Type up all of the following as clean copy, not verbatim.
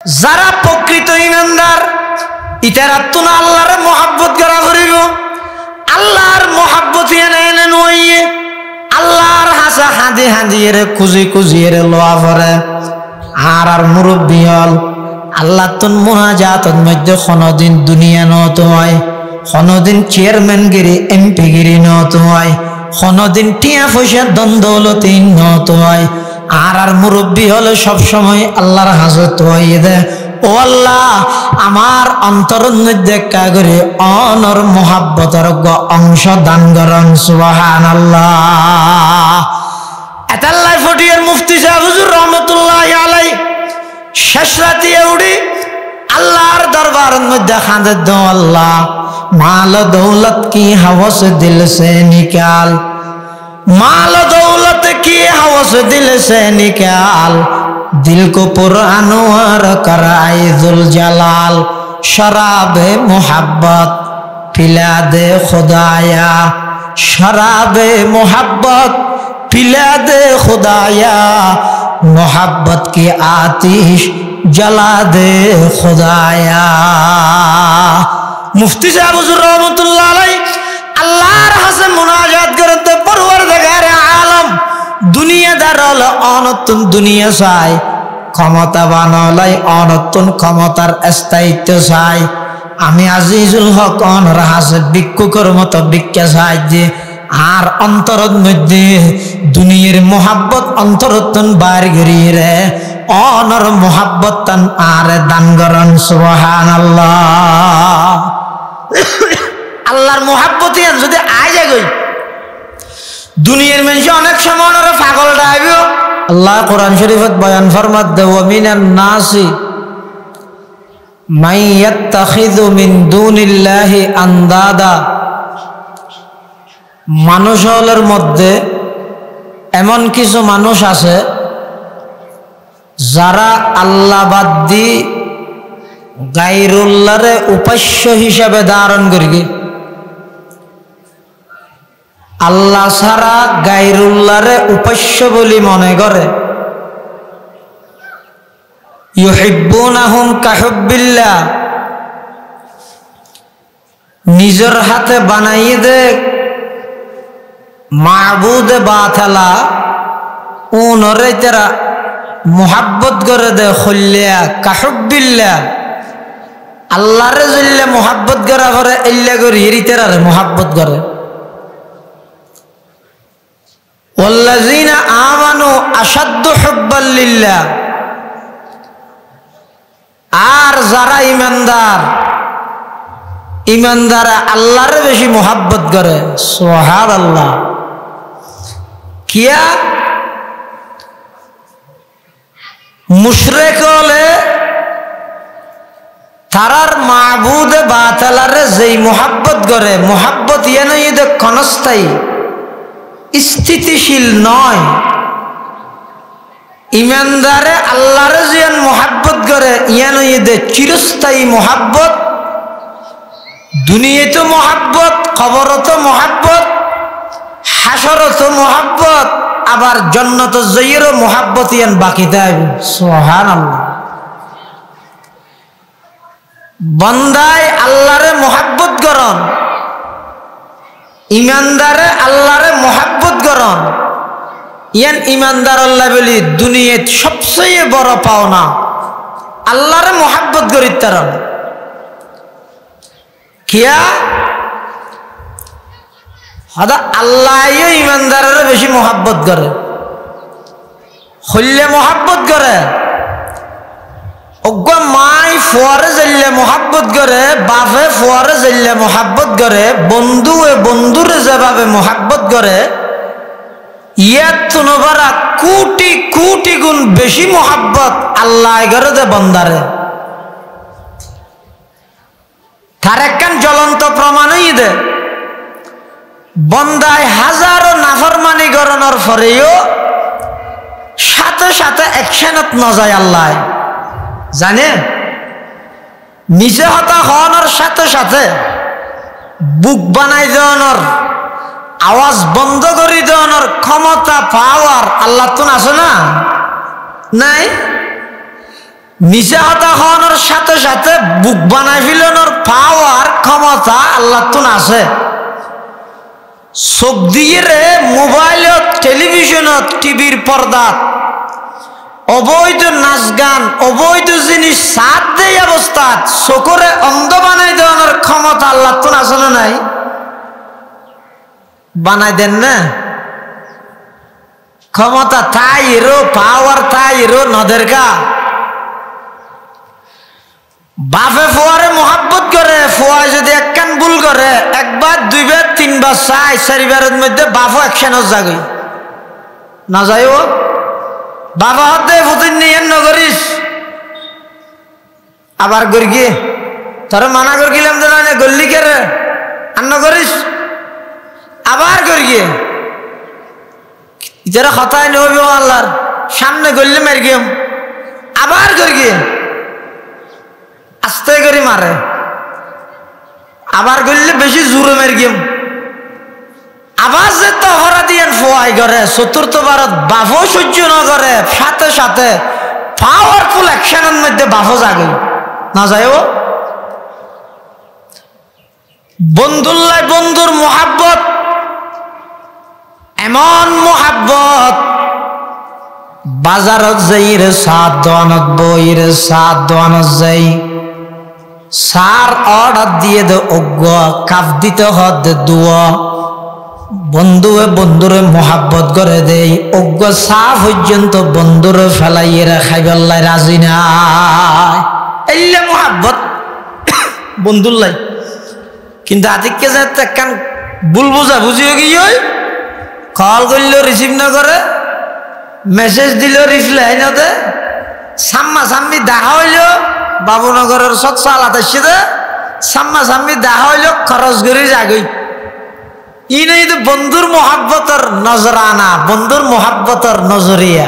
যারা প্রকৃত ইমানদার ইতারা তো না আল্লাহর মহব্বত করা করিব আল্লাহর মহব্বত এনে নইয়ে আল্লাহর হাসা হাঁদি হাঁদিয়ে খুঁজি খুঁজিয়ে লোয়া পরে আর মুরব্বী হল আল্লাহ তুন মুনাজাতের মধ্যে কোনোদিন দুনিয়া নত হয় কোনোদিন চেয়ারম্যান গিরি এমপি গিরি নত হয় কোনোদিন টিয়া পয়সা দ্বন্দ্বলতি নত হয় আর মুরব্বী হলে সবসময় আল্লাহর হাজত হয়ে দেয় ও আল্লাহ আমার অন্তরের মধ্যে কাগরে অনর মোহাব্বতের অংশ দান করেন সুবহানাল্লাহ। এতাল্লাই ফটিয়ার মুফতি সাহেব হুজুর রহমতুল্লাহি আলাইহি শেষ রাতে উঠি আল্লাহর দরবারের মধ্যে খাঁদে দো আল্লাহ মাল দৌলত কি হওস দিল সে নিকাল माल दौलत की हवस दिल से निकाल दिल को पुरानवर कराए जुल जलाल शराब मोहब्बत पिला दे खुदाया शराब मोहब्बत पिला दे खुदाया मोहब्बत की आतिश जला दे खुदाया। मुफ्ती साहब हुजूर रहमतुल्लाह अलैहि আল্লাহর হাসে মুনাজাত করতে পরওয়ারদিগারে আলম দুনিয়াদার হলো অনতুন দুনিয়া চাই ক্ষমতাবান হলাই অনতুন ক্ষমতার স্থায়িত্ব চাই আমি আজিজুল হক অনর হাসে ভিক্ষুকের মতো ভিক্ষা চাই যে আর অন্তরের মধ্যে দুনিয়ার মোহাব্বত অন্তরতন বার গড়িয়ে রে অনর মোহাব্বত তান আর দান করেন সুবহানাল্লাহ। আল্লাহর মোহাব্বতে যদি আয় যাগই দুনিয়ার মানুষ অনেক সময় ওরা পাগল ডাইব আল্লাহ কোরআন শরীফত বয়ান ফরমাত দে ওয়া মিনান নাসি মান ইয়াত্তাখিযু মিন দুনিল্লাহি আনদাদা মানুষের মধ্যে এমন কিছু মানুষ আছে যারা আল্লাহ বাদ দি গায়রুল্লাহরে উপাস্য হিসাবে ধারণ করি আল্লাহ ছাড়া গায়রুল্লাহরে উপাস্য বলি মনে করে ইউহিব্বুনাহুম কাহুব্বিল্লাহ নিজের হাতে বানাইয়ে দে মাবুদ বাতালা উনরে তারা মোহাব্বত করে দে খল্লিয়া কাহুব্বিল্লাহ আল্লাহরে জল্লে মোহাব্বত করা করে ইল্লা করে হিরিতেরারে মোহাব্বত করে ওয়াল্লাযীনা আমানু আশাদ্দু হুব্বাল লিল্লাহ আর যারা ইমানদার ইমানদার আল্লাহরে বেশি মোহাব্বত করে সুবহানাল্লাহ। কিয়া মুশরিক হলে তারার মাবুদে বাতালারে যেই মোহাব্বত করে মোহাব্বত ইয়ানো ইদে ক্ষণস্থায়ী স্থিতিশীল নয় ইমানদারে আল্লাহরে যেন মোহাব্বত করে ইয়ানো ইদে চিরস্থায়ী মোহাব্বত দুনিয়াতে মোহাব্বত কবরত মোহাব্বত হাসরত মোহাব্বত আবার জান্নাত যাইয়েরও মোহাব্বত ইয়ান বাকি থাকবে সুবহানাল্লাহ। বন্দায় আল্লাহরে মোহাব্বত করন ইমানদারে আল্লাহরে মোহাব্বত করন ইয়ান ইমানদার আল্লাহ বলি দুনিয়াত সবচেয়ে বড় পাওনা আল্লাহরে মোহাব্বত করি তারা কিয়া হদা আল্লাহ ইমানদারের বেশি মোহাব্বত করে হইলে মোহাব্বত করে মাই ফুয়ারে জাইলে মোহাব্বত করে বাপে ফুয়ারে জাইলে মোহাব্বত করে বন্ধুয়ে বন্ধুরে যেভাবে মোহাব্বত করে ইয়াত তুনবারা কোটি কোটি গুণ বেশি মোহাব্বত আল্লাহ করে দে বন্দারে তার একখান জ্বলন্ত প্রমাণই দে বন্দায় হাজারো নাফরমানি গরণের পরেও সাথে সাথে একশনত নজায় আল্লাহ জানে নিচে হতা হওয়ানোর সাথে সাথে বুক বানাই দেওয়ানোর আওয়াজ বন্ধ করে দেওয়ানোর ক্ষমতা পাওয়ার আল্লাহ তো আছে না নাই মিশা হতা হওয়ার সাথে সাথে বুক বানাই ফেলানোর পাওয়ার ক্ষমতা আল্লাহ তো আছে। চোখ দিয়ে রে মোবাইলত, টেলিভিশনত, টিভির পর্দাত অবৈধ নাচ গান, অবৈধ জিনিস সাথ দেয় অবস্থাত চোখরে অন্ধ বানাই দেওয়ানোর ক্ষমতা আল্লাহ তো আছে না নাই? বানাই দেন না ক্ষমতা, তাই এরো পাওয়ার, তাই এরো নদের গা। বাপে ফোয়ারে মোহাব্বত করে, ফোয়ায় যদি এক কান ভুল করে, একবার দুইবার তিনবার চারিবারের মধ্যে বাপও একশানত জাগই না যায়। ও বাবা হতে ফুটিন নিয়ে নগরিস আবার গড়ি গিয়ে তোরা মানা করে গেলাম তো না গল্লি কে রে আর নগরিস আবার গড়ি গিয়ে যারা হতায় নবী আল্লাহর সামনে গল্লি মেরে গিয়ে আবার গড়ি গিয়ে আস্তে করে মারে, আবার গড়লে বেশি জোরে মেরে গিয়ে আবার যে তহরা দিয়ে ফোয়াই করে চতুর্থ ভারত বাফও সহ্য না করে, সাথে সাথে পাওয়ারফুল অ্যাকশনের মধ্যে বাফও জাগে না যায়। ও বন্ধুল্লাই বন্ধুর মোহাব্বত এমন মোহাব্বত, বাজারত যাই রে সাত দোয়ানত বই রে সাত দোয়ানত যাই সার অর্ডার দিয়ে দে অজ্ঞ কাপ দিতে হদ দুয়া বন্ধুয়ে বন্ধুরে মোহাব্বত করে দেই অজ্ঞ চা পর্যন্ত বন্ধুরে ফেলাইয়েরা খাইবাল্লাই রাজি নাই, এলে মোহাব্বত বন্ধুল্লাই। কিন্তু আদিককে যে একখান ভুল বোঝা বুঝিও গিয়ে কল করলেও রিসিভ না করে, মেসেজ দিলেও রিপ্লাই না দে, সাম্মা সাম্মি দেখা হইলেও বাবুনগরের সৎ চালাতে দে, সাম্মা সাম্মি দেখা হইলেও খরচ করে জাগই। ই নেই তো বন্ধুর মোহাব্বতর নজরানা, বন্ধুর মোহাব্বতর নজরিয়া।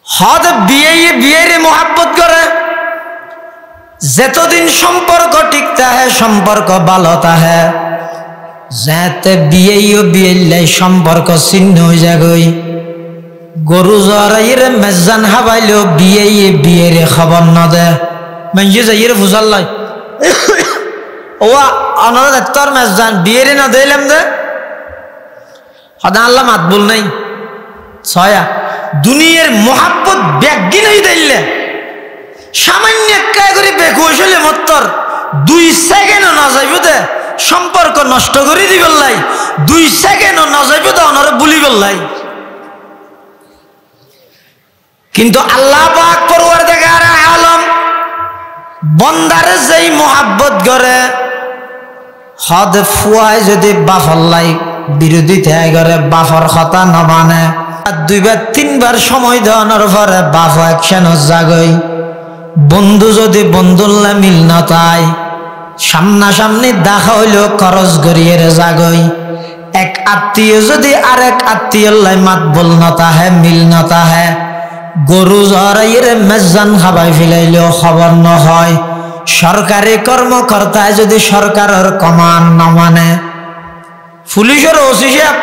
হদ বিয়ে মোহাব্বত করে, যতদিন সম্পর্ক ঠিক তাহে সম্পর্ক ভালো তাহে, যাতে বিয়ে সম্পর্ক ছিন্ন হয়ে যাগই। গরু জরাইরে মেজান হাবাইলেও বিয়ের খবর না দে, মেঞ্জে যাইরে ফুসাল লাই ও অনারা তোর মেজান বিয়ের না দিলাম দে হদা আল্লাহ মাতবুল নাই ছয়া দুনিয়ার মোহাব্বত ব্যাগি নাই দিলে সামান্য একটা করে বেকুশ হলে মত্তর 2 সেকেন্ড না যাইব দে সম্পর্ক নষ্ট করে দিবেন লাই, 2 সেকেন্ড না যাইব দে অনারে বলিবেন লাই। কিন্তু আল্লাহ পাক পরওয়ারদিগার আলম বন্দারে যেই মোহাব্বত করে হদ ফুয়ায় যদি বাফল্লাই বিরোধিতা করে বাফর কথা না মানে 2বার 3বার সময় দেওয়ানোর পরে বাফ একশন জাগই। বন্ধু যদি বন্ধুল্লা মিল না তাই সামনাসামনি দেখা হইলেও খরচ গড়িয়ে জাগই। এক আত্মীয় যদি আরেক আত্মীয়ল্লাই মাত বল না তাহে মিল না তাহে, গরু জরাইরে মেজান খাবাই ফেলাইলেও খবর ন হয়। সরকারি কর্মকর্তায় যদি সরকারের কমান্ড না মানে, পুলিশের ওসি সাহেব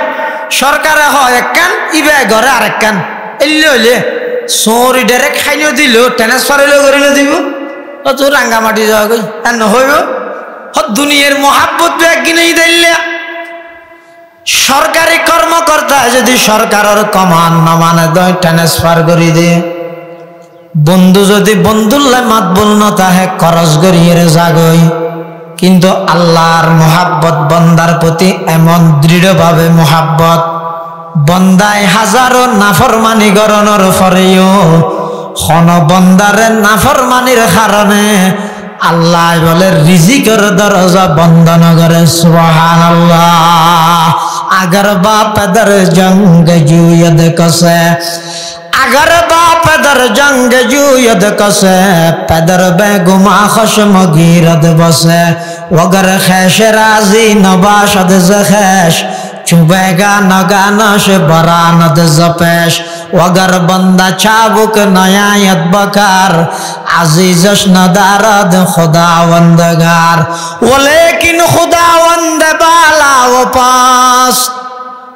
সরকারে হয় একখান ইবে ঘরে আরেক কান এলে হইলে সরি ডাইরেক্ট খাইলেও দিল ট্রান্সফার হইলেও করিলে দিব তো রাঙ্গামাটি যাওয়া গই আর নহইব। দুনিয়ার মোহাব্বত একদিনেই দিলে সরকারি কর্মকর্তা যদি সরকারের কমান্ড না মানে দয় ট্রান্সফার করে দিয়ে, বন্ধু যদি বন্ধুল্লাই মাত বল না তাহে খরচ গড়িয়ে জাগই। কিন্তু আল্লাহর মোহাব্বত বন্দার প্রতি এমন দৃঢ়ভাবে মোহাব্বত, বন্দায় হাজারো নাফরমানি গরণের পরেও খন বন্দারে নাফরমানির কারণে আল্লাহ বলে রিজিকের দরজা বন্ধ না করে। সুবহানাল্লাহ। अगर बाप दर जंग जूयद कसे, अगर बाप दर जंग जूयद कसे, पदर बेगुमा खशम गिरद बसे, वगर खैश राजी नबाशद जखैश, चुबेगा नगानश बरानद जपेश, वगर बंदा चाबुक नयायत बकार, अजीजश नदारद खुदावंदगार, वलेकिन खुदावंद बाला व पास,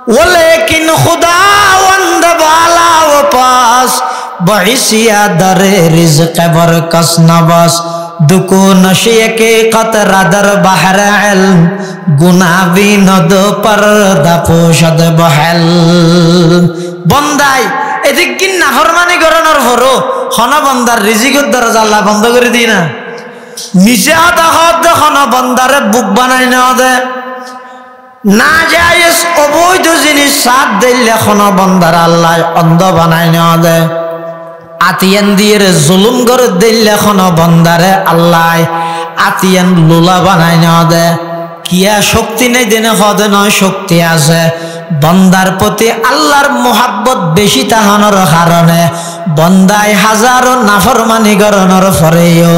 वलेकिन खुदावंद बाला व पास, বহিসিয়া দরে রিজকে বরকস নবস দুকু নশিয়ে কে কতরা দর বাহর ইলম গুনাবি নদ পর্দা পোশদ বহেল বন্দাই এদিক কি নাফরমানি করানোর পরও হন বন্দার রিজিকের দরজা আল্লাহ বন্ধ করে দিই না নিচে হতা হত হন বন্দারে বুক বানাই নেওয়া দেয় না জায়েজ অবৈধ জিনিস সাথ দিলে হন বন্দার আল্লাহ অন্ধ বানাই নেওয়া দেয় আতিয়ান দিয়ে জুলুম করে দিলে হন বন্দারে আল্লাহ আতিয়ান লুলা বানাই নেওয়া দেয় কিয়া শক্তি নেই দিনে হদে নয় শক্তি আছে বন্দার প্রতি আল্লাহর মোহাব্বত বেশি তাহানোর কারণে বন্দায় হাজারো নাফরমানি গরনের পরেও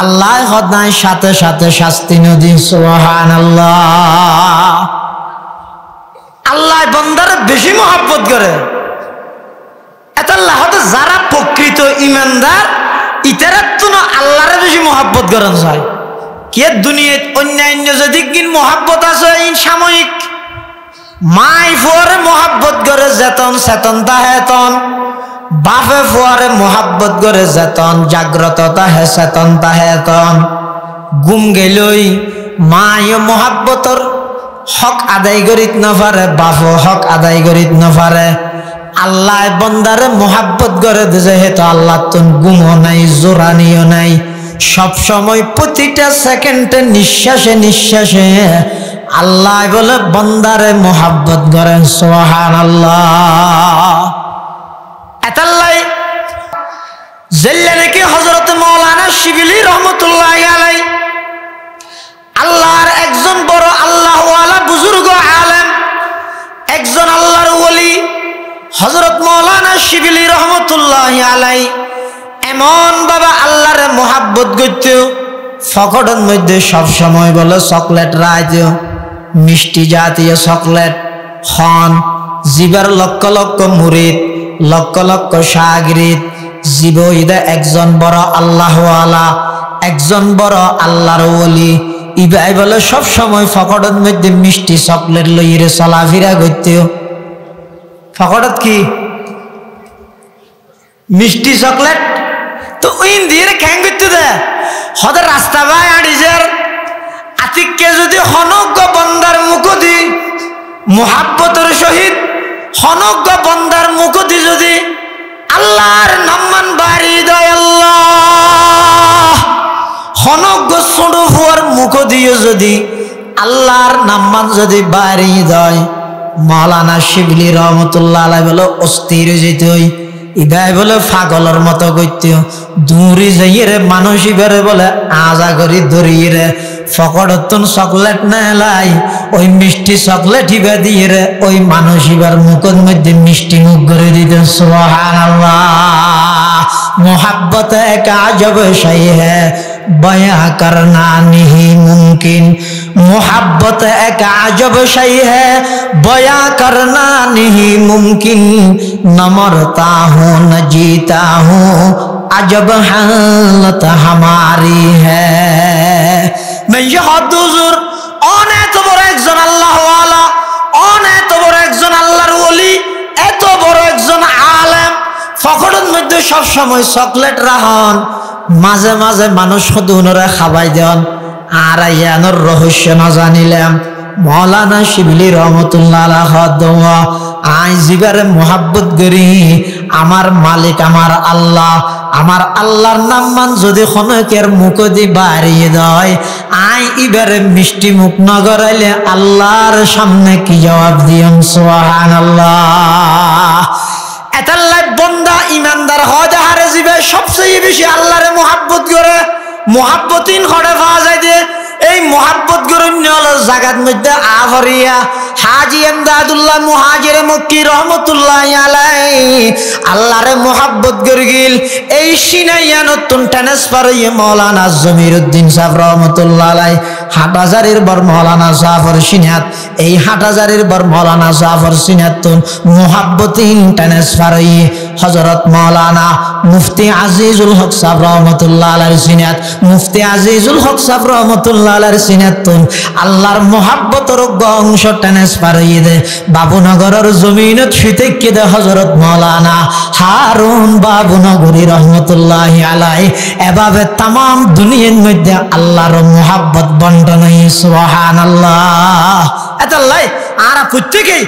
আল্লাহ হদায় সাথে সাথে শাস্তি নদী সুবহানাল্লাহ আল্লাহ বন্দার বেশি মোহাব্বত করে এতাল্লাহ যারা প্রকৃত ইমানদার ইতারা তো আল্লাহরে বেশি মোহাব্বত করেন চায় কে দুনিয়াত অন্যান্য যদি কিন মোহাব্বত আছে ইন সাময়িক মাই ফুয়ারে মোহাব্বত করে যেতন চেতন তাহেতন বাপে ফুয়ারে মোহাব্বত করে যেতন জাগ্রত তাহে চেতন তাহেতন গুম গেলই মায় মোহাব্বতর হক আদায় করিত নপারে বাপও হক আদায় করিত নপারে আল্লাহ বন্দারে মোহাব্বত করে যেহেতু আল্লাহ তুন গুমও নাই জোরানিও নাই সব সময় প্রতিটা সেকেন্ডে নিঃশ্বাসে নিঃশ্বাসে আল্লাহ বলে বন্দারে মোহাব্বত করেন সুবহানাল্লাহ এতাল্লাই জেল্লে নাকি হযরত মাওলানা শিবিলি রহমাতুল্লাহ আলাই আল্লাহর একজন বড় আল্লাহওয়ালা বুজুর্গ আলেম একজন আল্লাহর ওলি হযরত মাওলানা শিবিলি রহমাতুল্লাহ আলাই এমন বাবা আল্লাহরে মোহাব্বত করত ফকটের মধ্যে সব সময় বলে চকলেট রাইত মিষ্টি জাতীয় চকলেট খন জীবের লক্ষ লক্ষ মুরিদ লক্ষ লক্ষ শাগিরিদ জীব ইদা একজন বড় আল্লাহওয়ালা একজন বড় আল্লাহর ওলি ইবাই বলে সব সময় ফকটের মধ্যে মিষ্টি চকলেট লইরে চলাফেরা করত ফকটত কি মিষ্টি চকলেট তো ওই দিয়ে খ্যাং করতে দে হতে রাস্তা বাই আড়িজের আতিককে যদি হনজ্ঞ বন্দার মুখদি মোহাব্বতের সহিত হনজ্ঞ বন্দার মুখদি যদি আল্লাহর নাম্মান বাড়ি দেয় আল্লাহ হনজ্ঞ ছোট ফুয়ার মুখ দিয়ে যদি আল্লাহর নাম্মান যদি বাড়ি দেয় মাওলানা শিবলি রহমতুল্লাহ আলাইহি বলে অস্থির যেতে হই ইবাই বলে পাগলের মতো করতে দূরে যাইরে মানুষ ইবারে বলে আজা করি ধরিয়ে ফকটতন চকলেট নেলাই ওই মিষ্টি চকলেট ইবা দিয়ে রে ওই মানুষ ইবার মুখের মধ্যে মিষ্টি মুখ করে দিতেন সুবহানাল্লাহ मोहब्बत एक अजब शय है बयां करना नहीं मुमकिन मोहब्बत एक अजब शय है बयां करना नहीं मुमकिन न मरता हूँ न जीता हूँ अजब हालत हमारी है मैं यह हुजूर অনেক বড় একজন আল্লাহওয়ালা অনেক বড় একজন আল্লাহর ওলি এত বড় একজন আলেম ফকরের মধ্যে সব সময় চকলেট রাহন মাঝে মাঝে মানুষ সদুনরে খাবাই দেন আর ইয়ানোর রহস্য না জানিলাম মাওলানা শিবলি রহমতুল্লাহ আলাইহি দোয়া আই জিবারে মোহাব্বত করি আমার মালিক আমার আল্লাহর নাম মান যদি খনকের মুখ দি বাড়িয়ে দেয় আই ইবারে মিষ্টি মুখ না গড়াইলে আল্লাহর সামনে কি জবাব দিম সুবহানাল্লাহ এতাল্লাহ বন্দা ইমানদার হয় হারে জিবে সবচেয়ে বেশি আল্লাহরে মোহাব্বত করে মোহাব্বতিন ঘরে পাওয়া যায় যে এই মোহাব্বত গরণ্য জাগাত মধ্যে আভরিয়া হাজি এমদাদুল্লাহ মুহাজির মক্কি রহমতুল্লাহ আলাইহি আল্লাহরে মোহাব্বত গরগিল এই সিনাইয়া নতুন ট্রান্সফার হয়ে মাওলানা জমিরউদ্দিন সাহেব রহমতুল্লাহ আলাইহি হাটহাজারির বর মৌলানা জাফর সিনিয়াত এই হাটহাজারির বর মৌলানা জাফর সিনিয়াত মুহাব্বতিন ট্রান্সফার হয়ে হযরত মাওলানা মুফতি আজিজুল হক সাহেব রহমাতুল্লাহ আলাইহি সিনিয়াত মুফতি আজিজুল হক সাহেব রহমাতুল্লাহ আলাইহি সিনিয়াত আল্লাহর মুহাব্বতের অংশ ট্রান্সফার হয়ে দে বাবুনগরের জমিনত ফিতেকে দে হযরত মাওলানা হারুন বাবুনগরী রহমাতুল্লাহি আলাইহি এভাবে तमाम দুনিয়ার মধ্যে আল্লাহর মুহাব্বত বন্টন হয় সুবহানাল্লাহ এতাল্লাই আরা প্রত্যেকই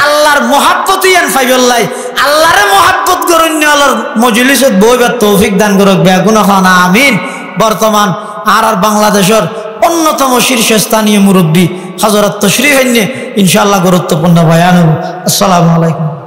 আল্লাহর মুহাব্বত ইয়ান ফাইবল্লাই আল্লাহর মুহাব্বত করুন আল্লাহর মজলিসত বইবার তৌফিক দান করুক বেগুন খানা আমিন বর্তমান আর বাংলাদেশের অন্যতম শীর্ষস্থানীয় মুরব্বী হযরত তশরীফ হইনে ইনশাআল্লাহ গুরুত্বপূর্ণ বয়ান। আসসালামু আলাইকুম।